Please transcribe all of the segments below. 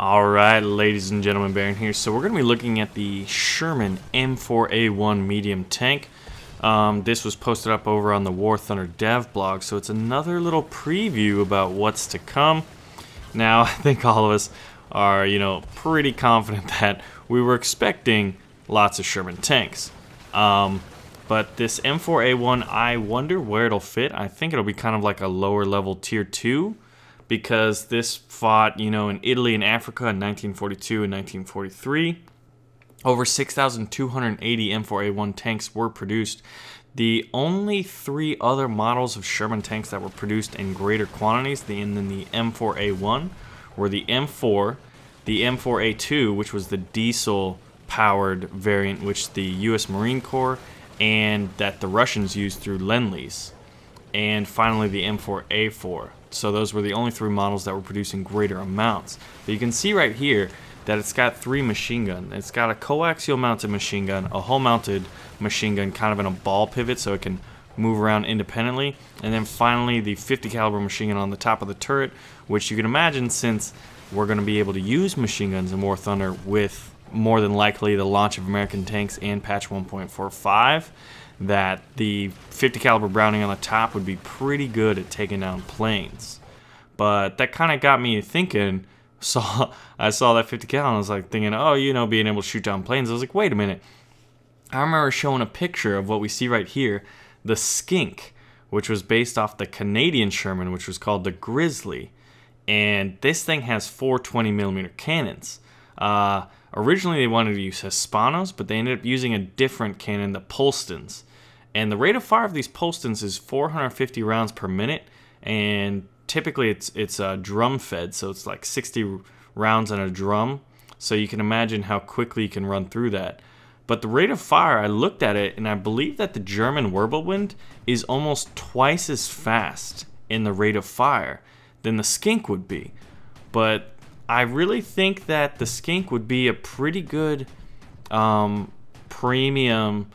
Alright, ladies and gentlemen, Baron here. So we're going to be looking at the Sherman M4A1 medium tank. This was posted up over on the War Thunder dev blog, so it's another little preview about what's to come. Now, I think all of us are, pretty confident that we were expecting lots of Sherman tanks. But this M4A1, I wonder where it'll fit. I think it'll be kind of like a lower level tier 2. Because this fought, in Italy and Africa in 1942 and 1943. Over 6,280 M4A1 tanks were produced. The only 3 other models of Sherman tanks that were produced in greater quantities than the M4A1 were the M4, the M4A2, which was the diesel-powered variant which the U.S. Marine Corps and that the Russians used through Lend-Lease, and finally the M4A4. So those were the only 3 models that were producing greater amounts. But you can see right here that it's got 3 machine guns. It's got a coaxial mounted machine gun, a hull mounted machine gun kind of in a ball pivot so it can move around independently, and then finally the 50 caliber machine gun on the top of the turret, which you can imagine, since we're going to be able to use machine guns in War Thunder with more than likely the launch of American tanks and patch 1.45, that the 50 caliber Browning on the top would be pretty good at taking down planes. But that kind of got me thinking. I saw that 50 cal and I was like thinking, oh, being able to shoot down planes. I was like, wait a minute. I remember showing a picture of what we see right here, the Skink, which was based off the Canadian Sherman, which was called the Grizzly. And this thing has 4 20mm cannons. Originally they wanted to use Hispanos, but they ended up using a different cannon, the Polstons. And the rate of fire of these Polstons is 450 rounds per minute, and typically it's drum fed, so it's like 60 rounds on a drum. So you can imagine how quickly you can run through that. But the rate of fire, I looked at it, and I believe that the German Wirbelwind is almost twice as fast in the rate of fire than the Skink would be. But I really think that the Skink would be a pretty good premium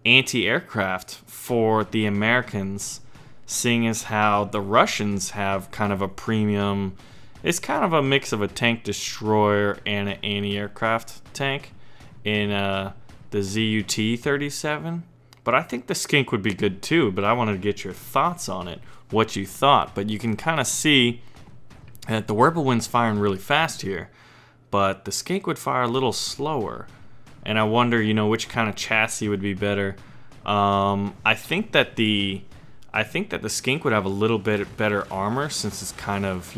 anti-aircraft for the Americans, seeing as how the Russians have kind of a premium. It's kind of a mix of a tank destroyer and an anti-aircraft tank in the ZUT-37. But I think the Skink would be good too, but I wanted to get your thoughts on it, what you thought. But you can kind of see that the Wirbelwind's firing really fast here, but the Skink would fire a little slower. And I wonder, which kind of chassis would be better. I think that the Skink would have a little bit better armor, since it's kind of,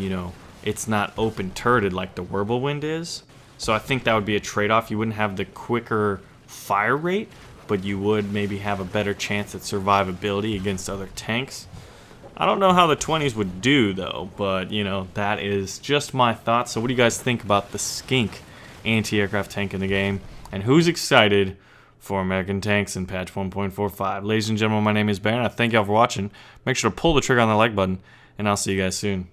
it's not open turreted like the Wirbelwind is. So I think that would be a trade-off. You wouldn't have the quicker fire rate, but you would maybe have a better chance at survivability against other tanks. I don't know how the 20s would do though, but that is just my thoughts. So what do you guys think about the Skink anti-aircraft tank in the game? And who's excited for American tanks in patch 1.45? Ladies and gentlemen, my name is Baron. I thank y'all for watching. Make sure to pull the trigger on the like button, and I'll see you guys soon.